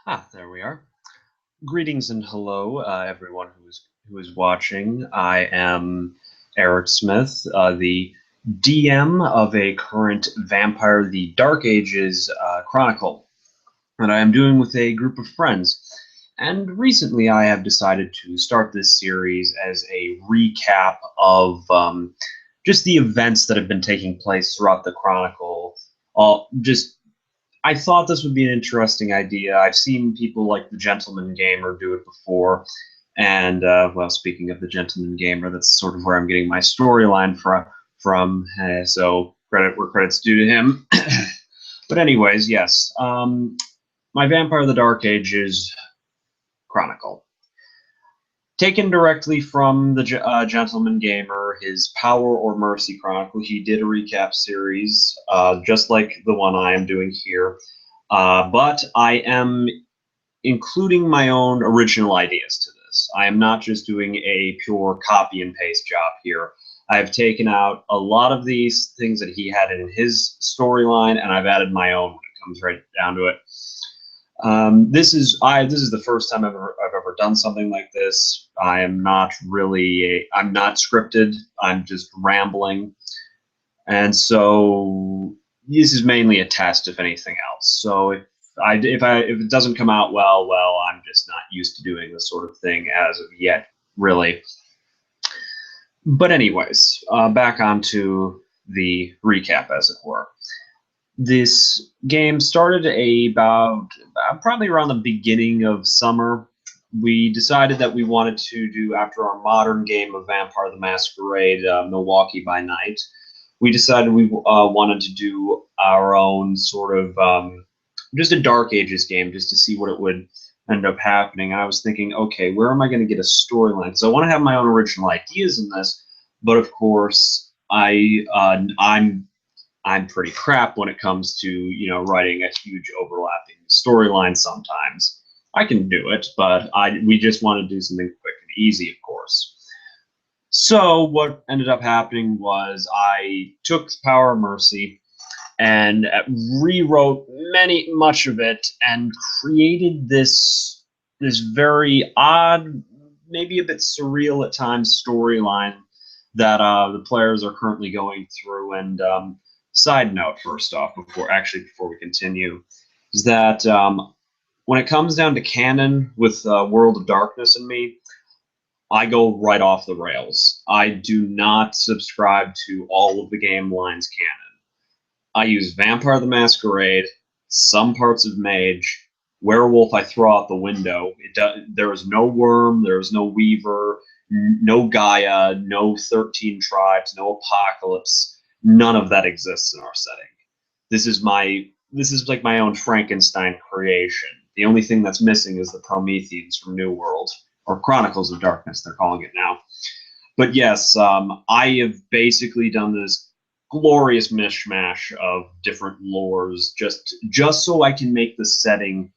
There we are. Greetings and hello, everyone who is watching. I am Eric Smith, the DM of a current Vampire: The Dark Ages chronicle that I am doing with a group of friends. And recently, I have decided to start this series as a recap of just the events that have been taking place throughout the chronicle. All just I thought this would be an interesting idea. I've seen people like the Gentleman Gamer do it before, and well, speaking of the Gentleman Gamer, that's sort of where I'm getting my storyline from. So credit where credit's due to him. But anyways, yes, my Vampire: The Dark Ages chronicle. Taken directly from the Gentleman Gamer, his Power or Mercy Chronicle, he did a recap series, just like the one I am doing here. But I am including my own original ideas to this. I am not just doing a pure copy and paste job here. I've taken out a lot of these things that he had in his storyline, and I've added my own when it comes right down to it. This is the first time I've ever done something like this. I'm not scripted. I'm just rambling, and so this is mainly a test, if anything else. So if it doesn't come out well, I'm just not used to doing this sort of thing as of yet, really. But anyways, back onto the recap, as it were. This game started about probably around the beginning of summer. We decided that we wanted to do, after our modern game of Vampire: The Masquerade, Milwaukee by Night, we decided we wanted to do our own sort of just a Dark Ages game, just to see what it would end up happening. And I was thinking, okay, where am I going to get a storyline? Because I want to have my own original ideas in this, but of course, I'm pretty crap when it comes to writing a huge overlapping storyline. Sometimes I can do it, but we just want to do something quick and easy, of course. So what ended up happening was I took Power of Mercy and rewrote much of it and created this very odd, maybe a bit surreal at times storyline that the players are currently going through. And side note, first off, before we continue, is that when it comes down to canon with World of Darkness and me, I go right off the rails. I do not subscribe to all of the game lines canon. I use Vampire: The Masquerade, some parts of Mage, Werewolf I throw out the window. There is no Worm, there is no Weaver, no Gaia, no 13 Tribes, no Apocalypse. None of that exists in our setting. This is like my own Frankenstein creation. The only thing that's missing is the Prometheans from New World, or Chronicles of Darkness, they're calling it now. But yes, I have basically done this glorious mishmash of different lores just so I can make the setting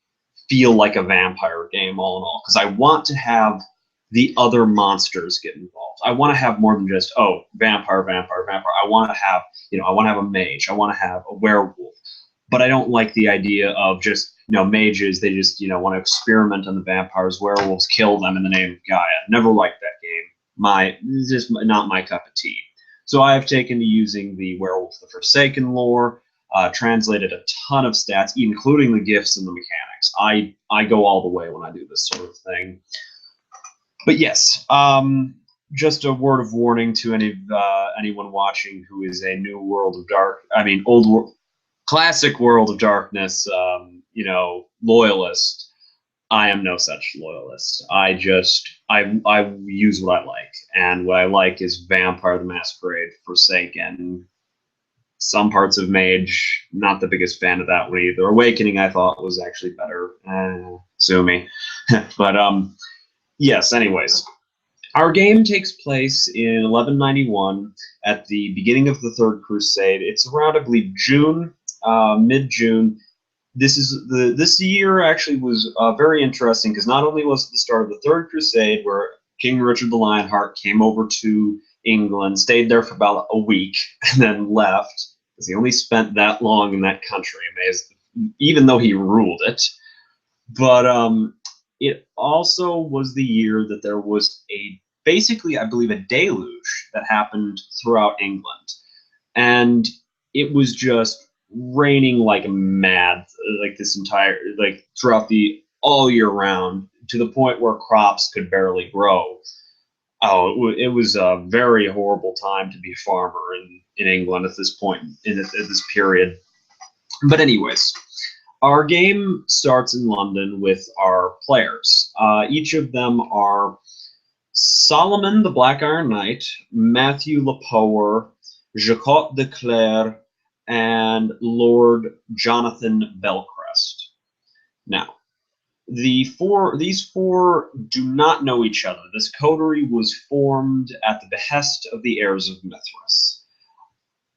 feel like a vampire game, all in all, because I want to have the other monsters get involved. I want to have more than just vampire, vampire, vampire. I want to have a mage. I want to have a werewolf. But I don't like the idea of just mages. They just want to experiment on the vampires. Werewolves, kill them in the name of Gaia. Never liked that game. It's just not my cup of tea. So I have taken to using the Werewolf the Forsaken lore, translated a ton of stats, including the gifts and the mechanics. I go all the way when I do this sort of thing. But yes, just a word of warning to anyone watching who is a new classic World of Darkness, loyalist. I am no such loyalist. I use what I like, and what I like is Vampire: The Masquerade, Forsaken, some parts of Mage. Not the biggest fan of that one either. Awakening I thought was actually better. Sue me, but yes. Anyways, our game takes place in 1191 at the beginning of the Third Crusade. It's around, I believe, June, mid-June. This year actually was very interesting, because not only was it the start of the Third Crusade, where King Richard the Lionheart came over to England, stayed there for about a week, and then left, because he only spent that long in that country, even though he ruled it. But it also was the year that there was basically, I believe, a deluge that happened throughout England, and it was just raining like mad, like this entire, like throughout the all year round, to the point where crops could barely grow. Oh, it was a very horrible time to be a farmer in England at this point, at this period. But anyways, our game starts in London with our players. Each of them are Solomon the Black Iron Knight, Matthew Lepoer, Jacques de Clare, and Lord Jonathan Belcrest. Now, these four do not know each other. This coterie was formed at the behest of the heirs of Mithras.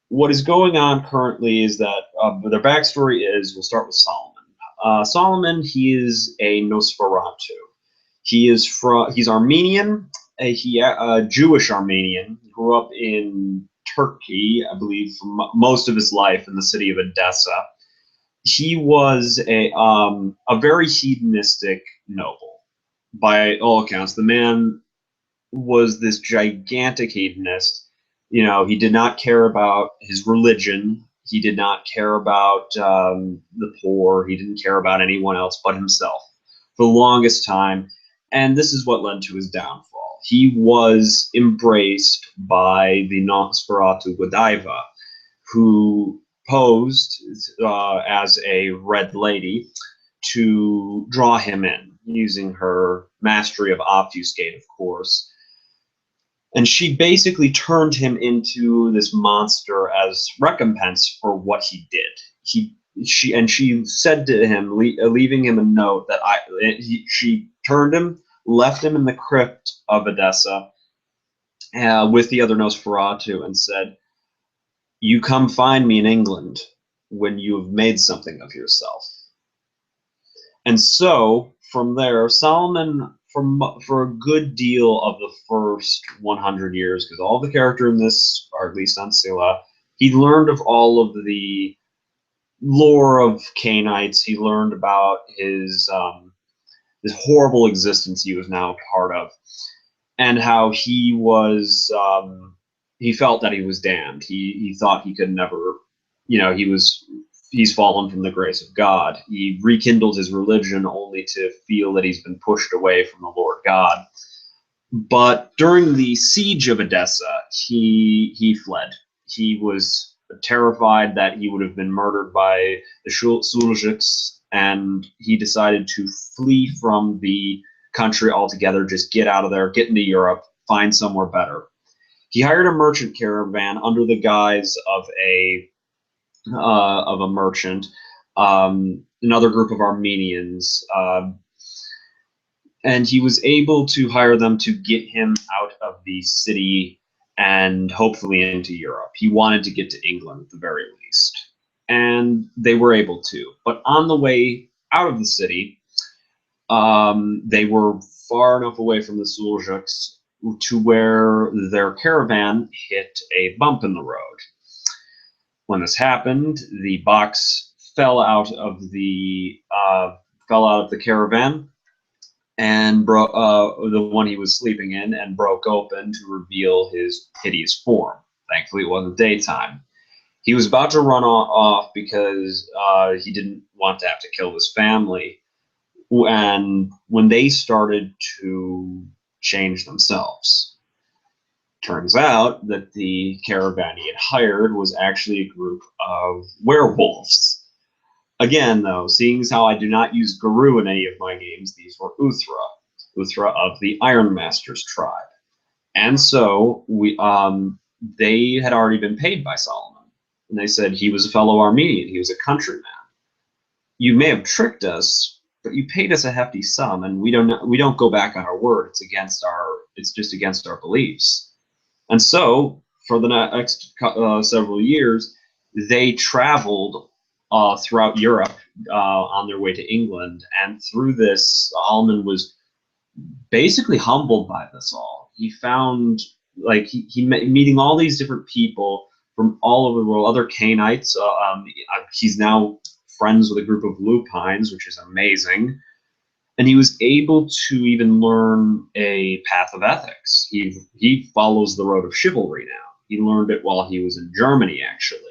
What is going on currently is that their backstory is, we'll start with Solomon. Solomon, he is a Nosferatu. He's Armenian, Jewish Armenian. He grew up in Turkey, I believe, for most of his life in the city of Edessa. He was a very hedonistic noble, by all accounts. The man was this gigantic hedonist. You know, he did not care about his religion. He did not care about the poor. He didn't care about anyone else but himself for the longest time. And this is what led to his downfall. He was embraced by the Nosferatu Godiva, who posed as a red lady to draw him in, using her mastery of obfuscate, of course. And she basically turned him into this monster as recompense for what he did. She said to him, leaving him a note that she turned him, left him in the crypt of Edessa with the other Nosferatu, and said, "You come find me in England when you have made something of yourself." And so from there, Solomon, for a good deal of the first 100 years, because all the characters in this are at least on Scylla, he learned of all of the lore of Canaanites. He learned about his this horrible existence he was now a part of, and how he was he felt that he was damned. He thought he could never, he's fallen from the grace of God. He rekindled his religion only to feel that he's been pushed away from the Lord God. But during the siege of Edessa, he fled. He was terrified that he would have been murdered by the Suljiks, and he decided to flee from the country altogether, just get out of there, get into Europe, find somewhere better. He hired a merchant caravan under the guise of a merchant, another group of Armenians, and he was able to hire them to get him out of the city and hopefully into Europe. He wanted to get to England at the very least, and they were able to. But on the way out of the city, they were far enough away from the Suljiks to where their caravan hit a bump in the road. When this happened, the box fell out of the caravan and the one he was sleeping in, and broke open to reveal his hideous form. Thankfully, it wasn't daytime. He was about to run off because he didn't want to have to kill his family. And when they started to change themselves, turns out that the caravan he had hired was actually a group of werewolves. Again, though, seeing as how I do not use Guru in any of my games, these were Uthra of the Iron Masters tribe. And so they had already been paid by Solomon. And they said he was a fellow Armenian, he was a countryman. You may have tricked us, but you paid us a hefty sum, and we don't go back on our word. It's just against our beliefs. And so, for the next several years, they traveled throughout Europe on their way to England. And through this, Solomon was basically humbled by this all. He found, like, he meeting all these different people from all over the world, other Canaanites. He's now friends with a group of lupines, which is amazing. and he was able to even learn a path of ethics. He follows the road of chivalry now. He learned it while he was in Germany, actually.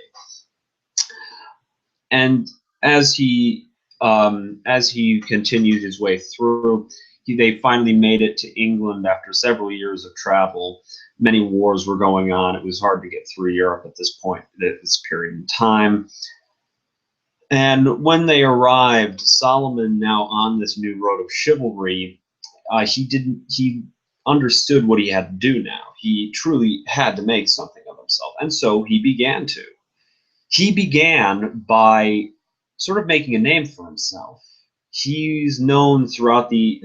And as he continued his way through, they finally made it to England after several years of travel. Many wars were going on. It was hard to get through Europe at this point, at this period in time. And when they arrived, Solomon, now on this new road of chivalry, he understood what he had to do now. He truly had to make something of himself, and so he began to. He began by sort of making a name for himself. He's known throughout the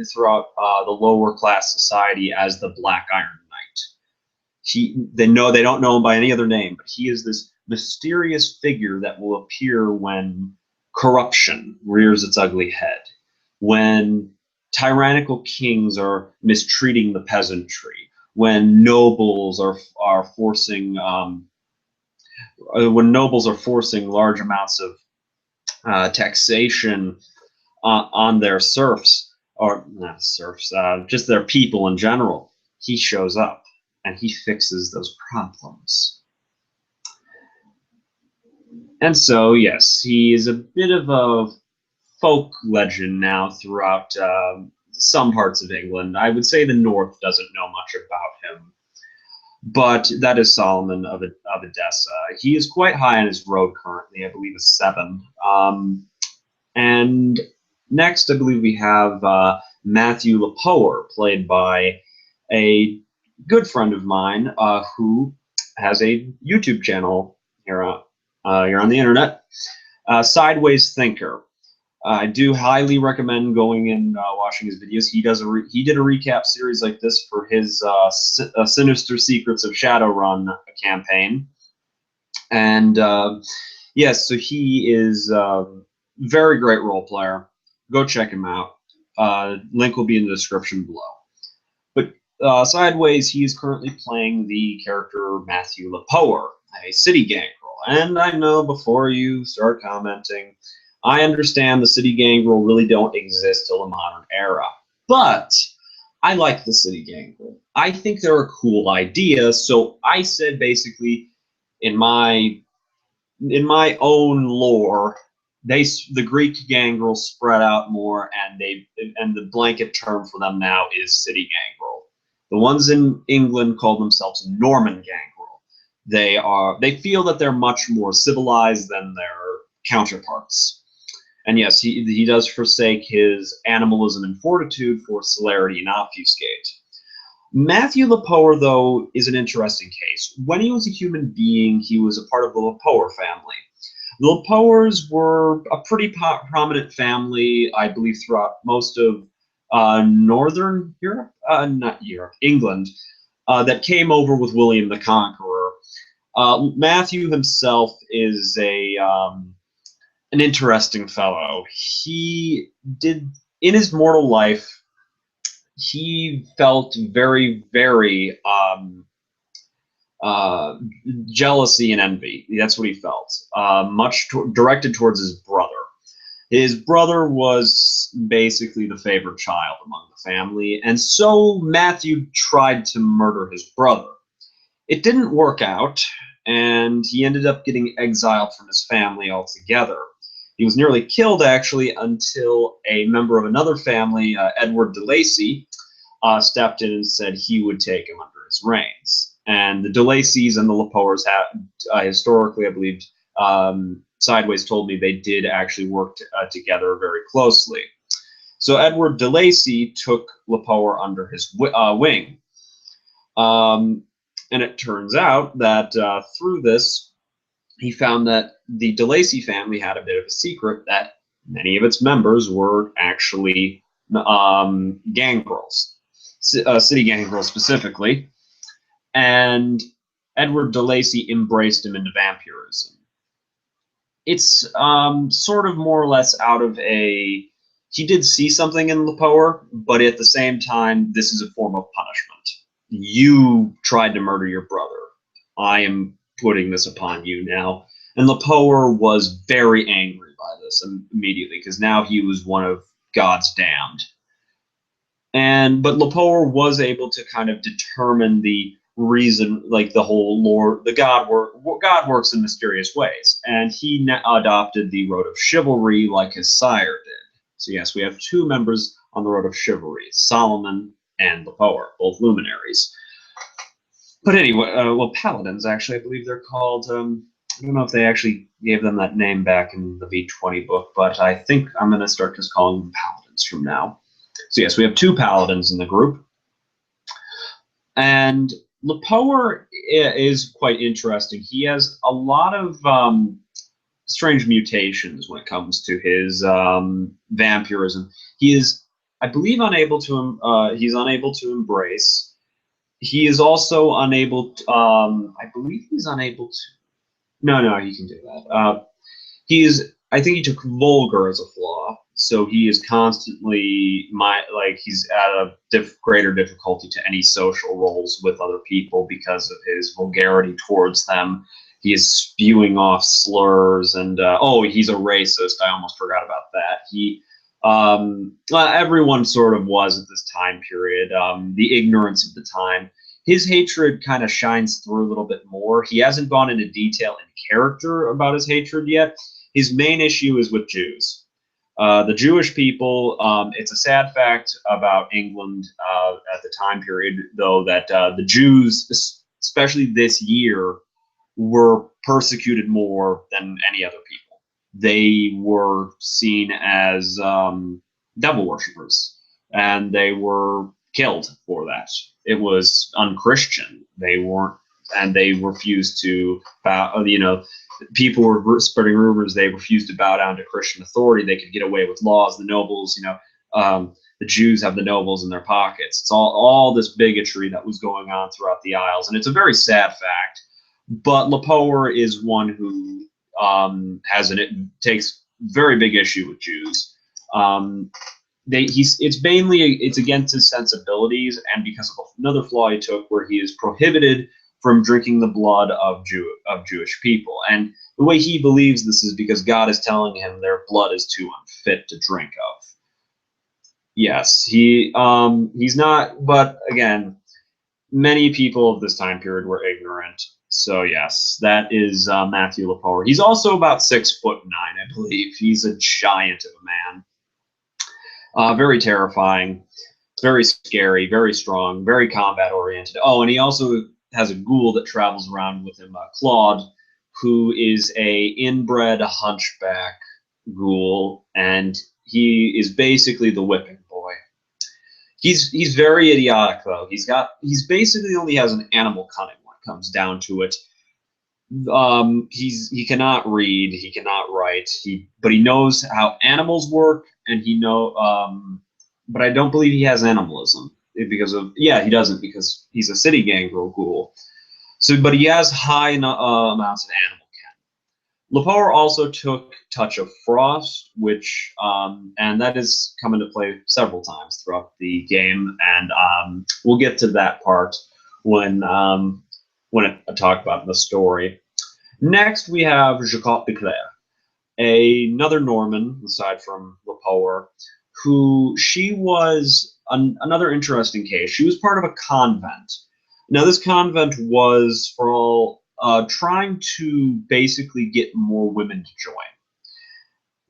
lower class society as the Black Iron Knight. They don't know him by any other name, but he is this mysterious figure that will appear when corruption rears its ugly head, when tyrannical kings are mistreating the peasantry, when nobles are forcing large amounts of taxation on their serfs, or not serfs, just their people in general. He shows up and he fixes those problems. And so, yes, he is a bit of a folk legend now throughout some parts of England. I would say the North doesn't know much about him, but that is Solomon of Edessa. He is quite high on his road currently. I believe is 7. And next, I believe we have Matthew Lepoer, played by a good friend of mine who has a YouTube channel here on the internet, Sideways Thinker. I do highly recommend going and watching his videos. He did a recap series like this for his Sinister Secrets of Shadowrun campaign, and yes, so he is a very great role player. Go check him out. Link will be in the description below. But Sideways, he is currently playing the character Matthew Lepoer, a city gangrel. And I know before you start commenting, I understand the city gangrel really don't exist till the modern era. But I like the city gangrel. I think they're a cool idea, so I said basically in my own lore, the Greek gangrel spread out more, and the blanket term for them now is city gangrel. The ones in England call themselves Norman gangrel. They feel that they're much more civilized than their counterparts. And yes, he does forsake his animalism and fortitude for celerity and obfuscate. Matthew Lepoer, though, is an interesting case. When he was a human being, he was a part of the Lepoer family. The Lepoers were a pretty prominent family, I believe, throughout most of northern Europe, not Europe, England, that came over with William the Conqueror. Matthew himself is an interesting fellow. He did, in his mortal life, he felt very, very jealousy and envy. That's what he felt. Much directed towards his brother. His brother was basically the favorite child among the family, and so Matthew tried to murder his brother. It didn't work out, and he ended up getting exiled from his family altogether. He was nearly killed, actually, until a member of another family, Edward de Lacy, stepped in and said he would take him under his reins. And the de Lacys and the Lepoers have, historically, I believe, Sideways told me they did actually work together very closely. So Edward de Lacy took Lepoer under his wing. And it turns out that through this, he found that the de Lacy family had a bit of a secret that many of its members were actually gangrels, city gangrels specifically. And Edward de Lacy embraced him into vampirism. It's sort of more or less out of a... He did see something in Lepoer, but at the same time, this is a form of punishment. You tried to murder your brother. I am putting this upon you now. And Lepoer was very angry by this immediately, because now he was one of God's damned. but Lepore was able to kind of determine the reason, like the whole lore, God works in mysterious ways, and he adopted the road of chivalry like his sire did. So yes, we have two members on the road of chivalry, Solomon and Lepore, both luminaries. But anyway, well, paladins actually, I believe they're called. I don't know if they actually gave them that name back in the V20 book, but I think I'm going to start just calling them paladins from now. So yes, we have two paladins in the group. And Lepore is quite interesting. He has a lot of strange mutations when it comes to his vampirism. He is, I believe, he's unable to embrace. He is also unable to, I believe he's unable to, no, he can do that. I think he took vulgar as a flaw, so he is constantly he's at a greater difficulty to any social roles with other people because of his vulgarity towards them. He is spewing off slurs, and he's a racist. I almost forgot about that. Everyone sort of was at this time period. The ignorance of the time. His hatred kind of shines through a little bit more. He hasn't gone into detail in character about his hatred yet. His main issue is with Jews. The Jewish people, it's a sad fact about England at the time period, though, that the Jews, especially this year, were persecuted more than any other people. They were seen as devil worshippers, and they were killed for that. It was unchristian. They weren't, and they refused to bow. People were spreading rumors they refused to bow down to Christian authority. They could get away with laws. The nobles, the Jews have the nobles in their pockets. It's all this bigotry that was going on throughout the Isles, and it's a very sad fact. But Lepore is one who takes very big issue with Jews. It's against his sensibilities, and because of another flaw he took, where he is prohibited from drinking the blood of Jewish people. And the way he believes this is because God is telling him their blood is too unfit to drink of. Yes, he's not. But again, many people of this time period were ignorant. So yes, that is Matthew Lepore. He's also about 6'9", I believe. He's a giant of a man. Very terrifying, very scary, very strong, very combat oriented. Oh, and he also has a ghoul that travels around with him, Claude, who is a inbred hunchback ghoul, and he is basically the whipping boy. He's very idiotic though. He's basically only has an animal cunning when it comes down to it. He cannot read, he cannot write, but he knows how animals work, and but I don't believe he has animalism he doesn't, because he's a city gangrel ghoul. So, but he has high amounts of animal ken. Lepore also took Touch of Frost, which and that has come into play several times throughout the game, and we'll get to that part when I talk about the story. Next, we have Jacques de Clare, another Norman, aside from Lepore, she was another interesting case. She was part of a convent. Now, this convent was trying to basically get more women to join.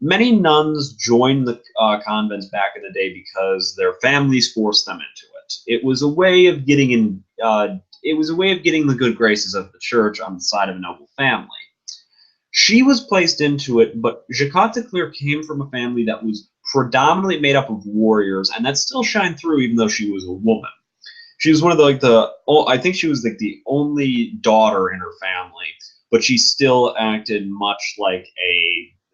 Many nuns joined the convents back in the day because their families forced them into it. It was a way of getting the good graces of the church on the side of a noble family. She was placed into it, but Jacques de Clare came from a family that was predominantly made up of warriors, and that still shined through even though she was a woman. She was one of I think she was like the only daughter in her family, but she still acted much like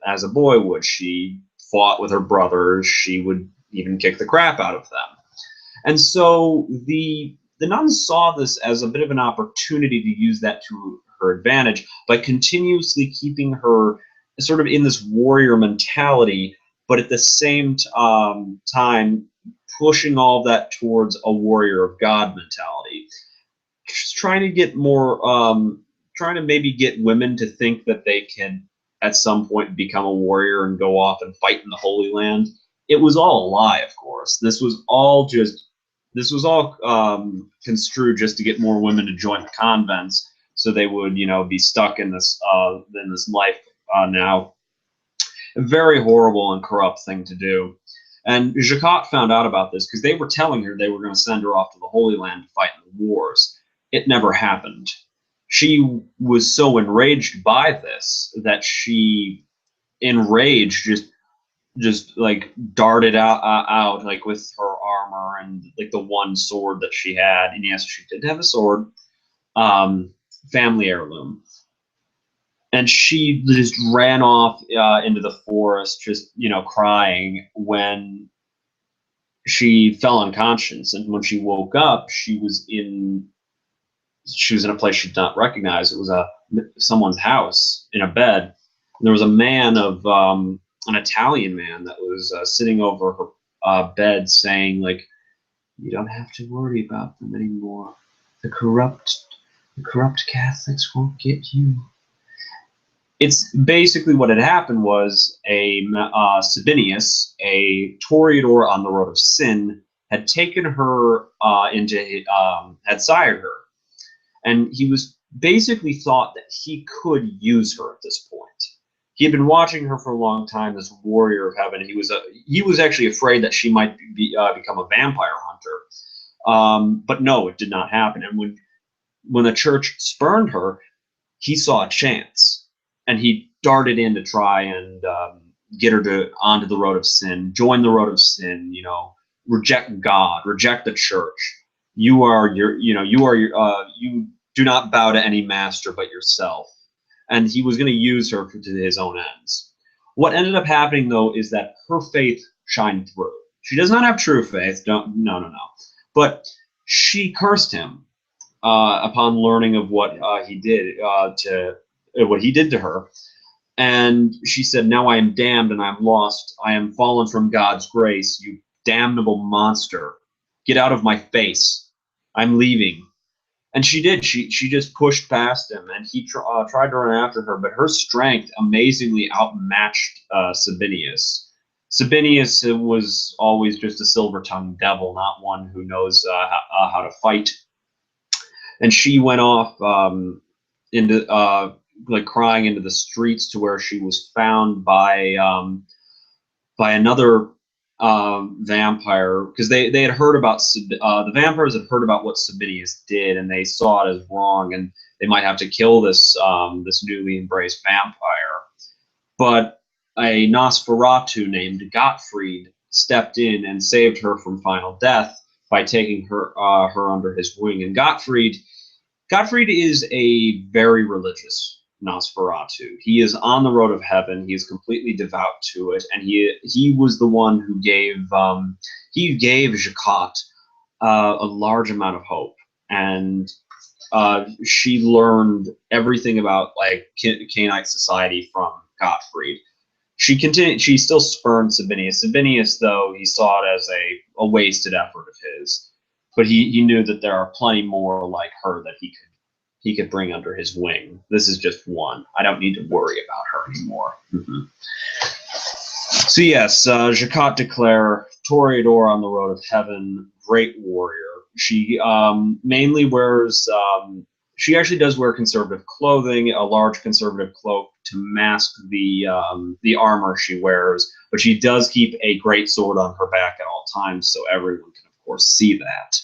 as a boy would. She fought with her brothers. She would even kick the crap out of them. And so the nuns saw this as a bit of an opportunity to use that to her advantage by continuously keeping her sort of in this warrior mentality, but at the same time pushing all of that towards a warrior of God mentality. Just trying to get more, trying to maybe get women to think that they can at some point become a warrior and go off and fight in the Holy Land. it was all a lie, of course. This was all construed just to get more women to join the convents, so they would, be stuck in this life now. A very horrible and corrupt thing to do. And Jacquot found out about this because they were telling her they were going to send her off to the Holy Land to fight in the wars. It never happened. She was so enraged by this that she, enraged, just like darted out like with her armor and like the one sword that she had. And yes, she did have a sword, family heirloom. And she just ran off into the forest, just crying, when she fell unconscious. And when she woke up, she was in a place she did not recognize. It was someone's house, in a bed. And there was a man of an Italian man that was sitting over her bed, saying, like, "You don't have to worry about them anymore. The corrupt Catholics won't get you." It's basically what had happened was Sabinius, a Toreador on the road of sin, had taken her had sired her, and he was basically thought that he could use her at this point. He had been watching her for a long time, this warrior of heaven. He was actually afraid that she might become a vampire hunter, but no, it did not happen. And when the church spurned her, he saw a chance, and he darted in to try and get her onto the road of sin, join the road of sin. Reject God, reject the church. You do not bow to any master but yourself. And he was going to use her to his own ends. What ended up happening, though, is that her faith shined through. She does not have true faith. No. But she cursed him upon learning of what he did to her. And she said, "Now I am damned and I'm lost. I am fallen from God's grace. You damnable monster. Get out of my face. I'm leaving." And she did. She just pushed past him, and he tried to run after her, but her strength amazingly outmatched Sabinius. Sabinius was always just a silver-tongued devil, not one who knows how to fight. And she went off into crying into the streets, to where she was found by another vampire, because they had heard about the vampires had heard about what Sabinius did, and they saw it as wrong, and they might have to kill this newly embraced vampire. But a Nosferatu named Gottfried stepped in and saved her from final death by taking her under his wing. And Gottfried is a very religious Nosferatu. He is on the road of heaven. He is completely devout to it, and he was the one who gave Jacquot a large amount of hope, and she learned everything about Canaanite society from Gottfried. She still spurned Sabinius. Sabinius, though, he saw it as a wasted effort of his, but he knew that there are plenty more like her that he could bring under his wing. This is just one. I don't need to worry about her anymore. So yes, Jacquot de Clare, Toreador on the road of heaven, great warrior. She mainly wears, she actually does wear conservative clothing, a large conservative cloak to mask the armor she wears, but she does keep a great sword on her back at all times, so everyone can, of course, see that.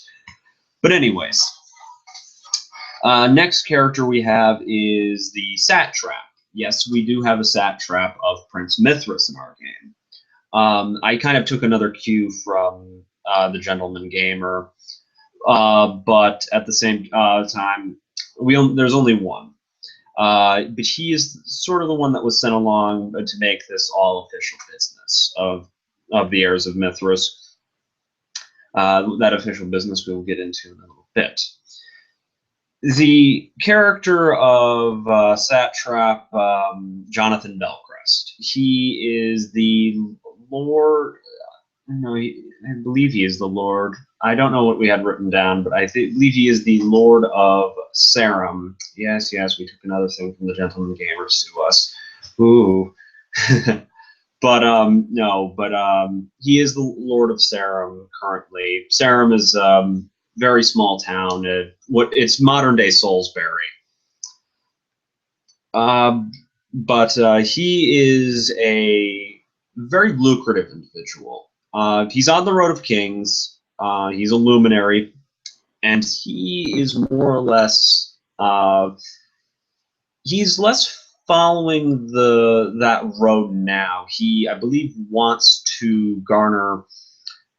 But anyways, next character we have is the Satrap. Yes, we do have a Satrap of Prince Mithras in our game. I kind of took another cue from the Gentleman Gamer, but at the same time, there's only one. But he is sort of the one that was sent along to make this all official business of the heirs of Mithras. That official business we will get into in a little bit. The character of Satrap Jonathan Belcrest. He is the Lord. No, I believe he is the Lord. I don't know what we had written down, but I believe he is the Lord of Sarum. Yes, we took another thing from the Gentleman Gamer to us. Ooh. no, but he is the Lord of Sarum currently. Sarum is very small town. It's modern day Salisbury. But he is a very lucrative individual. He's on the Road of Kings. He's a luminary, and he is more or less he's less following that road now. He, I believe, wants to garner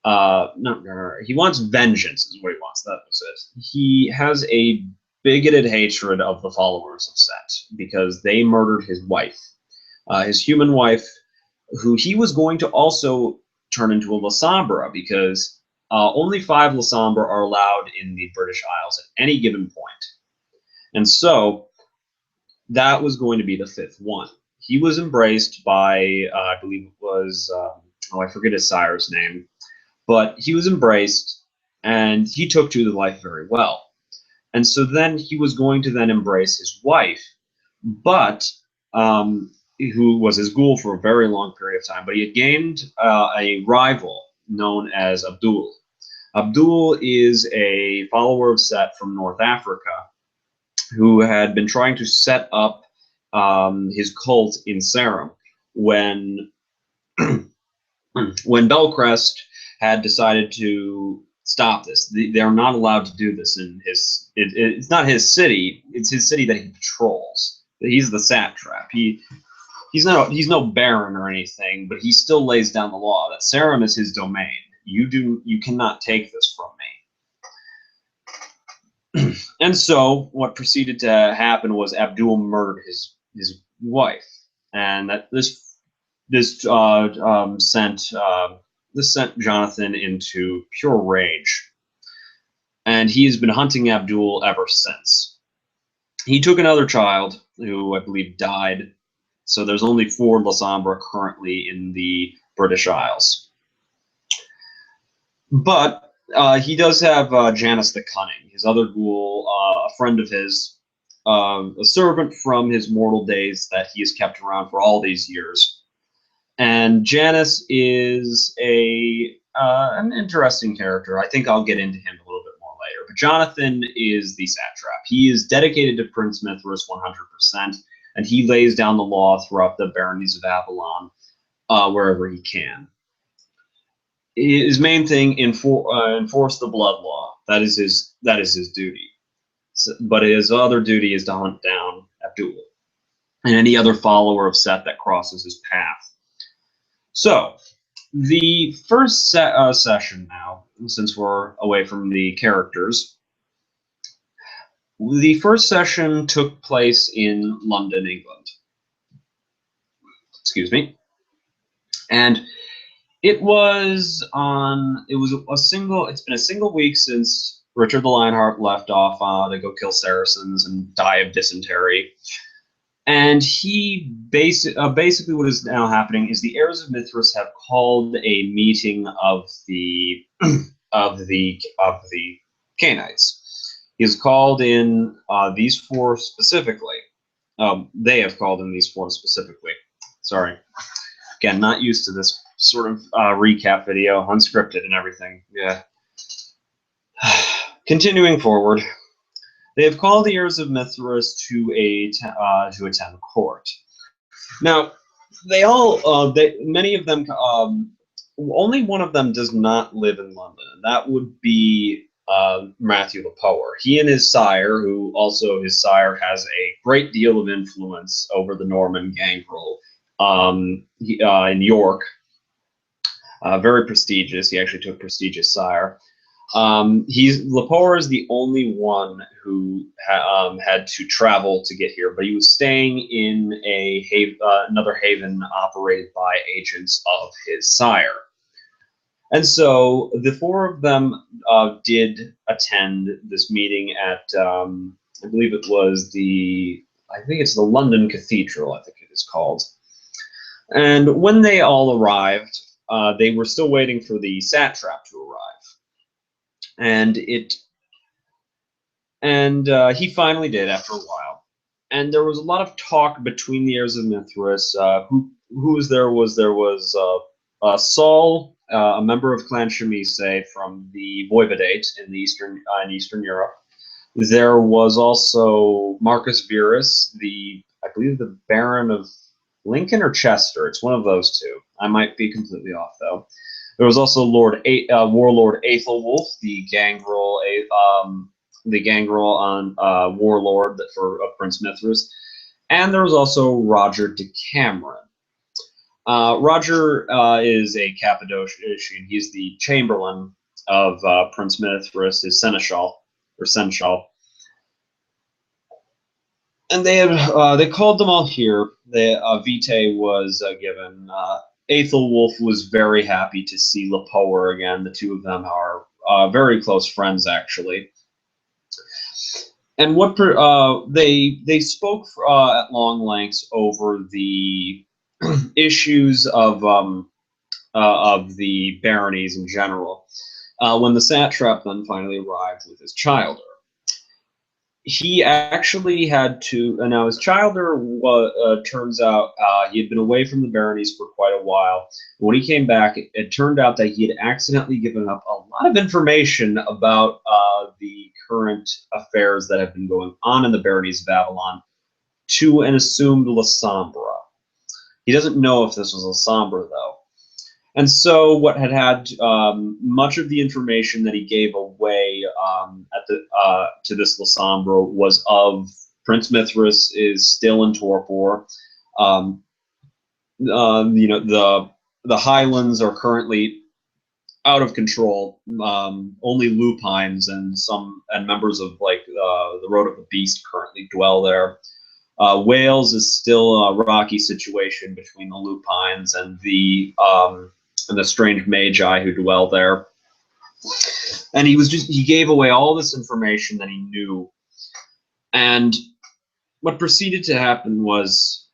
not garner. He wants vengeance, is what he wants. That was it. He has a bigoted hatred of the followers of Set because they murdered his wife, his human wife, who he was going to also turn into a Lasombra because only 5 Lasombra are allowed in the British Isles at any given point. And so that was going to be the 5th one. He was embraced by, I believe it was, I forget his sire's name, but he was embraced and he took to the life very well. And so then he was going to then embrace his wife, but who was his ghoul for a very long period of time. But he had gained a rival known as Abdul. Abdul is a follower of Set from North Africa who had been trying to set up his cult in Sarum when when Belcrest had decided to stop this. They're not allowed to do this in his. It's not his city. It's his city that he patrols. He's the satrap. He's no baron or anything, but he still lays down the law that Sarum is his domain. You cannot take this from me. And so what proceeded to happen was Abdul murdered his wife, and that this sent Jonathan into pure rage, and he has been hunting Abdul ever since. He took another child who I believe died, so there's only 4 Lasombra currently in the British Isles. But he does have Janus the Cunning, his other ghoul, a friend of his, a servant from his mortal days that he has kept around for all these years. And Janus is an interesting character. I think I'll get into him a little bit more later. But Jonathan is the satrap. He is dedicated to Prince Mithras 100%, and he lays down the law throughout the baronies of Avalon wherever he can. His main thing, enforce the blood law. That is his duty. But his other duty is to hunt down Abdul and any other follower of Set that crosses his path. So, the first session now, since we're away from the characters, the first session took place in London, England. Excuse me. And it's been a single week since Richard the Lionheart left off to go kill Saracens and die of dysentery. And he basically what is now happening is the heirs of Mithras have called a meeting of the Cainites. He has called in these 4 specifically. They have called in these 4 specifically. Sorry, again, not used to this sort of recap video, unscripted and everything. Yeah. Continuing forward. They have called the heirs of Mithras to attend court. Now, many of them, only one of them does not live in London, and that would be Matthew the Poer. He and his sire, his sire has a great deal of influence over the Norman gangrel in York. Very prestigious. He actually took prestigious sire. Le Poer is the only one who had to travel to get here, but he was staying in another haven operated by agents of his sire. And so the 4 of them did attend this meeting at, I believe it's the London Cathedral, I think it is called. And when they all arrived, they were still waiting for the satrap to arrive. And he finally did after a while. And there was a lot of talk between the heirs of Mithras, who who was there? Saul, a member of Clan Shemise from the Voivodate in Eastern Europe. There was also Marcus Verus, I believe the Baron of Lincoln or Chester. It's one of those two. I might be completely off though. There was also Warlord Aethelwulf, the gangrel on warlord of Prince Mithras, and there was also Roger Decameron. Roger is a Cappadocian. He's the Chamberlain of Prince Mithras, his seneschal. And they called them all here. The vitae was given. Aethelwulf was very happy to see Lepoer again. The two of them are very close friends, actually. And what they spoke at long lengths over the issues of the baronies in general. When the satrap then finally arrived with his childer, he actually had to. And now his childer turns out he had been away from the baronies for quite a while. When he came back, it turned out that he had accidentally given up a lot of information about the current affairs that have been going on in the baronies of Avalon to an assumed Lasombra. He doesn't know if this was Lasombra, though. And so what had much of the information that he gave away to this Lasombra was of Prince Mithras is still in torpor. The Highlands are currently out of control. Only lupines and members of the Road of the Beast currently dwell there. Wales is still a rocky situation between the lupines and the strange magi who dwell there. And he gave away all this information that he knew. And what proceeded to happen was